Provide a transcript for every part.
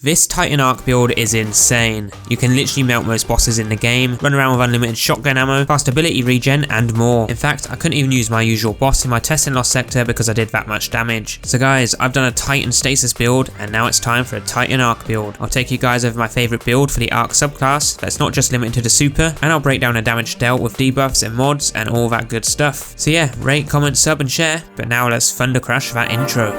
This Titan Arc build is insane. You can literally melt most bosses in the game, run around with unlimited shotgun ammo, fast ability regen and more. In fact, I couldn't even use my usual boss in my test and lost sector because I did that much damage. So guys, I've done a Titan stasis build and now it's time for a Titan Arc build. I'll take you guys over my favourite build for the Arc subclass that's not just limited to the super, and I'll break down the damage dealt with debuffs and mods and all that good stuff. So yeah, rate, comment, sub and share, but now let's Thundercrash that intro.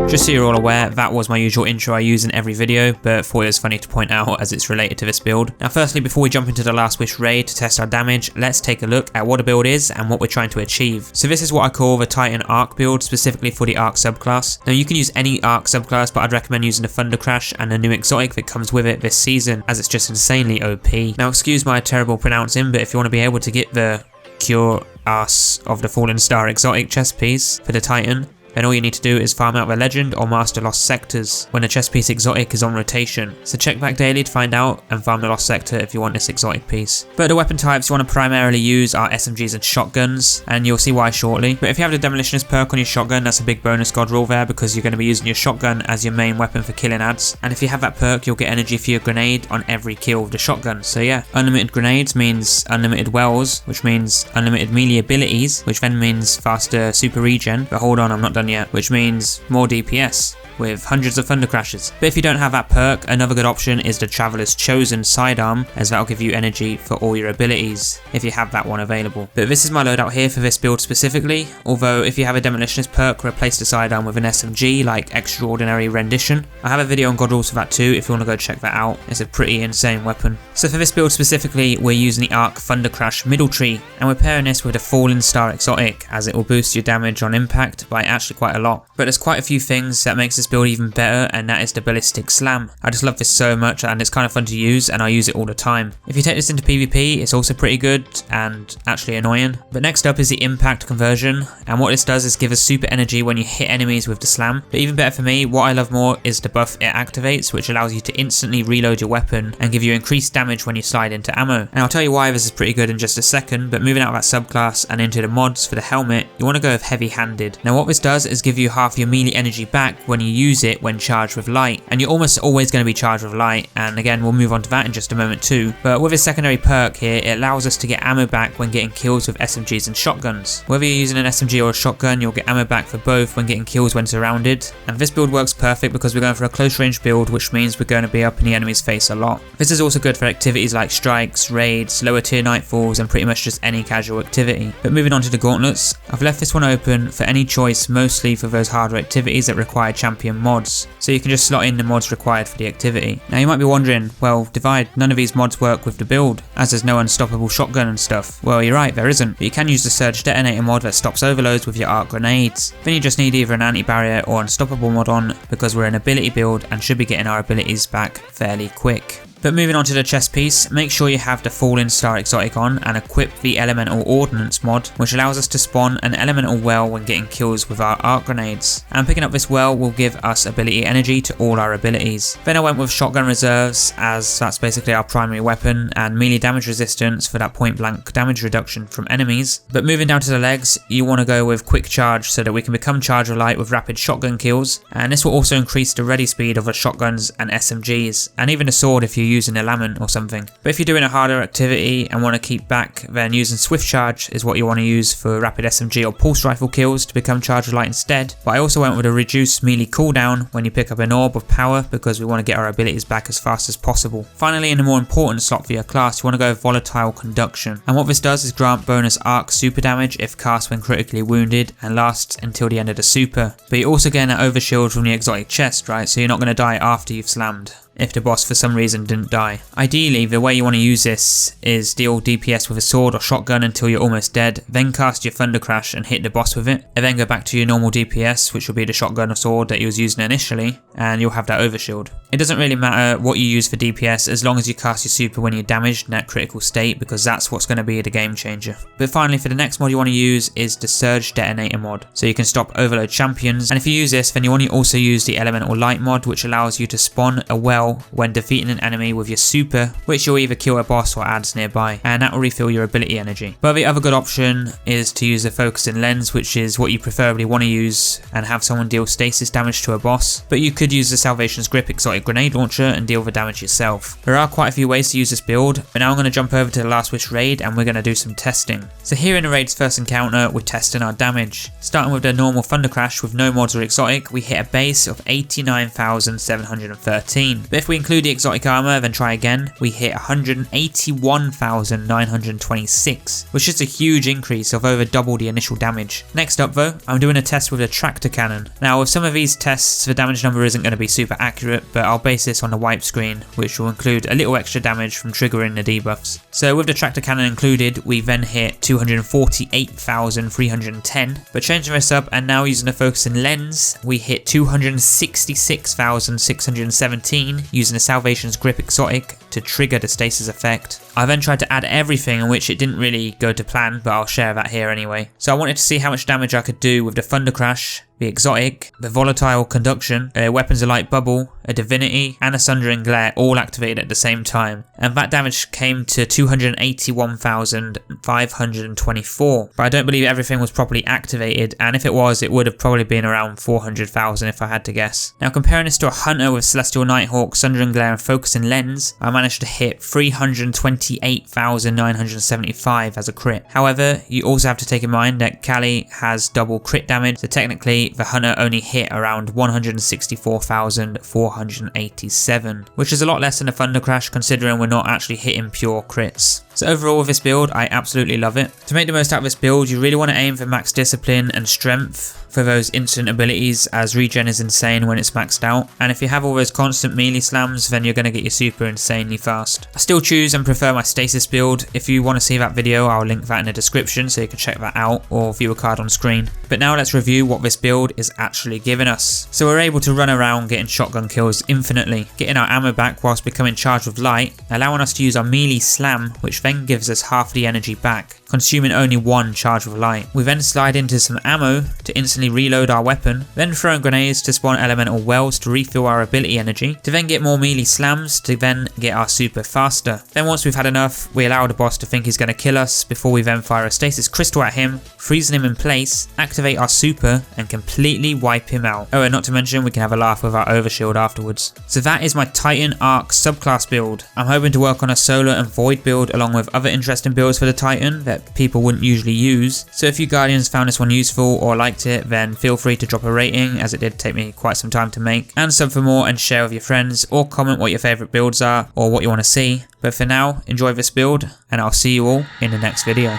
Just so you're all aware, that was my usual intro I use in every video, but thought it was funny to point out as it's related to this build. Now firstly, before we jump into the Last Wish raid to test our damage, let's take a look at what the build is and what we're trying to achieve. So this is what I call the Titan Arc build, specifically for the Arc subclass. Now you can use any Arc subclass, but I'd recommend using the Thundercrash and the new exotic that comes with it this season, as it's just insanely OP. Now excuse my terrible pronouncing, but if you want to be able to get the Cuirass of the Fallen Star exotic chest piece for the Titan, then all you need to do is farm out the legend or master lost sectors when the chest piece exotic is on rotation. So check back daily to find out and farm the lost sector if you want this exotic piece. But the weapon types you want to primarily use are SMGs and shotguns, and you'll see why shortly. But if you have the demolitionist perk on your shotgun, that's a big bonus god rule there, because you're going to be using your shotgun as your main weapon for killing ads. And if you have that perk, you'll get energy for your grenade on every kill with the shotgun. So yeah, unlimited grenades means unlimited wells, which means unlimited melee abilities, which then means faster super regen. But hold on, I'm not done yet, which means more DPS with hundreds of Thundercrashes. But if you don't have that perk, another good option is the Traveler's Chosen sidearm, as that'll give you energy for all your abilities if you have that one available. But this is my loadout here for this build specifically, although if you have a Demolitionist perk, replace the sidearm with an SMG like Extraordinary Rendition. I have a video on god rules for that too if you want to go check that out. It's a pretty insane weapon. So for this build specifically, we're using the Arc Thundercrash middle tree, and we're pairing this with the Fallen Star exotic, as it will boost your damage on impact by actually quite a lot. But there's quite a few things that makes this build even better, and that is the ballistic slam. I just love this so much, and it's kind of fun to use, and I use it all the time. If you take this into PvP, it's also pretty good and actually annoying. But next up is the impact conversion, and what this does is give us super energy when you hit enemies with the slam. But even better for me, what I love more is the buff it activates, which allows you to instantly reload your weapon and give you increased damage when you slide into ammo. And I'll tell you why this is pretty good in just a second, but moving out of that subclass and into the mods for the helmet, you want to go with heavy-handed. Now what this does is give you half your melee energy back when you use it when charged with light, and you're almost always going to be charged with light, and again we'll move on to that in just a moment too. But with a secondary perk here, it allows us to get ammo back when getting kills with SMGs and shotguns. Whether you're using an SMG or a shotgun, you'll get ammo back for both when getting kills when surrounded, and this build works perfect because we're going for a close range build, which means we're going to be up in the enemy's face a lot. This is also good for activities like strikes, raids, lower tier nightfalls, and pretty much just any casual activity. But moving on to the gauntlets, I've left this one open for any choice, mostly for those harder activities that require champion mods, so you can just slot in the mods required for the activity. Now you might be wondering, well Divide, none of these mods work with the build, as there's no unstoppable shotgun and stuff. Well you're right, there isn't, but you can use the Surge Detonator mod that stops overloads with your arc grenades. Then you just need either an anti-barrier or unstoppable mod on, because we're an ability build and should be getting our abilities back fairly quick. But moving on to the chest piece, make sure you have the Fallen Star exotic on and equip the Elemental Ordnance mod, which allows us to spawn an elemental well when getting kills with our arc grenades. And picking up this well will give us ability energy to all our abilities. Then I went with shotgun reserves, as that's basically our primary weapon, and melee damage resistance for that point blank damage reduction from enemies. But moving down to the legs, you want to go with quick charge so that we can become charge light with rapid shotgun kills, and this will also increase the ready speed of our shotguns and SMGs, and even a sword if you using a lament or something. But if you're doing a harder activity and want to keep back, then using swift charge is what you want to use for rapid SMG or pulse rifle kills to become charge light instead. But I also went with a reduced melee cooldown when you pick up an orb of power, because we want to get our abilities back as fast as possible. Finally, in the more important slot for your class, you want to go with Volatile Conduction, and what this does is grant bonus arc super damage if cast when critically wounded, and lasts until the end of the super. But you also get an overshield from the exotic chest, right, so you're not going to die after you've slammed if the boss for some reason didn't die. Ideally, the way you want to use this is deal DPS with a sword or shotgun until you're almost dead, then cast your Thundercrash and hit the boss with it, and then go back to your normal DPS, which will be the shotgun or sword that you was using initially, and you'll have that overshield. It doesn't really matter what you use for DPS as long as you cast your super when you're damaged in that critical state, because that's what's going to be the game changer. But finally, for the next mod you want to use is the Surge Detonator mod, so you can stop overload champions, and if you use this, then you want to also use the Elemental Light mod, which allows you to spawn a well Volatile when defeating an enemy with your super, which you'll either kill a boss or adds nearby, and that will refill your ability energy. But the other good option is to use a focusing lens, which is what you preferably want to use, and have someone deal stasis damage to a boss. But you could use the Salvation's Grip exotic grenade launcher and deal the damage yourself. There are quite a few ways to use this build, but now I'm going to jump over to the Last Wish raid and we're going to do some testing. So here in the raid's first encounter, we're testing our damage. Starting with the normal Thundercrash with no mods or exotic, we hit a base of 89,713. But if we include the exotic armor, then try again, we hit 181,926, which is a huge increase of over double the initial damage. Next up though, I'm doing a test with a tractor cannon. Now with some of these tests, the damage number isn't going to be super accurate, but I'll base this on the wipe screen, which will include a little extra damage from triggering the debuffs. So with the tractor cannon included, we then hit 248,310, but changing this up and now using the focusing lens, we hit 266,617 using the Salvation's Grip exotic to trigger the stasis effect. I then tried to add everything, in which it didn't really go to plan, but I'll share that here anyway. So I wanted to see how much damage I could do with the Thundercrash, the exotic, the Volatile Conduction, a Weapons of Light Bubble, a Divinity, and a Sundering Glare all activated at the same time. And that damage came to 281,524. But I don't believe everything was properly activated, and if it was, it would have probably been around 400,000 if I had to guess. Now comparing this to a Hunter with Celestial Nighthawk, Sundering Glare and Focusing Lens, I managed to hit 328,975 as a crit. However, you also have to take in mind that Kali has double crit damage, so technically the Hunter only hit around 164,487, which is a lot less than the Thundercrash considering we're not actually hitting pure crits. So overall with this build, I absolutely love it. To make the most out of this build, you really want to aim for max discipline and strength for those instant abilities, as regen is insane when it's maxed out, and if you have all those constant melee slams, then you're going to get your super insanely fast. I still choose and prefer my stasis build. If you want to see that video, I'll link that in the description so you can check that out, or view a card on screen. But now let's review what this build is actually giving us. So we're able to run around getting shotgun kills infinitely, getting our ammo back whilst becoming charged with light, allowing us to use our melee slam, which then gives us half the energy back, consuming only one charge of light. We then slide into some ammo to instantly reload our weapon, then throwing grenades to spawn elemental wells to refill our ability energy, to then get more melee slams to then get our super faster. Then once we've had enough, we allow the boss to think he's going to kill us before we then fire a stasis crystal at him, freezing him in place, activate our super and completely wipe him out. Oh, and not to mention we can have a laugh with our overshield afterwards. So that is my Titan Arc subclass build. I'm hoping to work on a solar and void build along with other interesting builds for the Titan that people wouldn't usually use. So if you Guardians found this one useful or liked it, then feel free to drop a rating, as it did take me quite some time to make, and sub for more and share with your friends, or comment what your favourite builds are or what you want to see. But for now, enjoy this build and I'll see you all in the next video.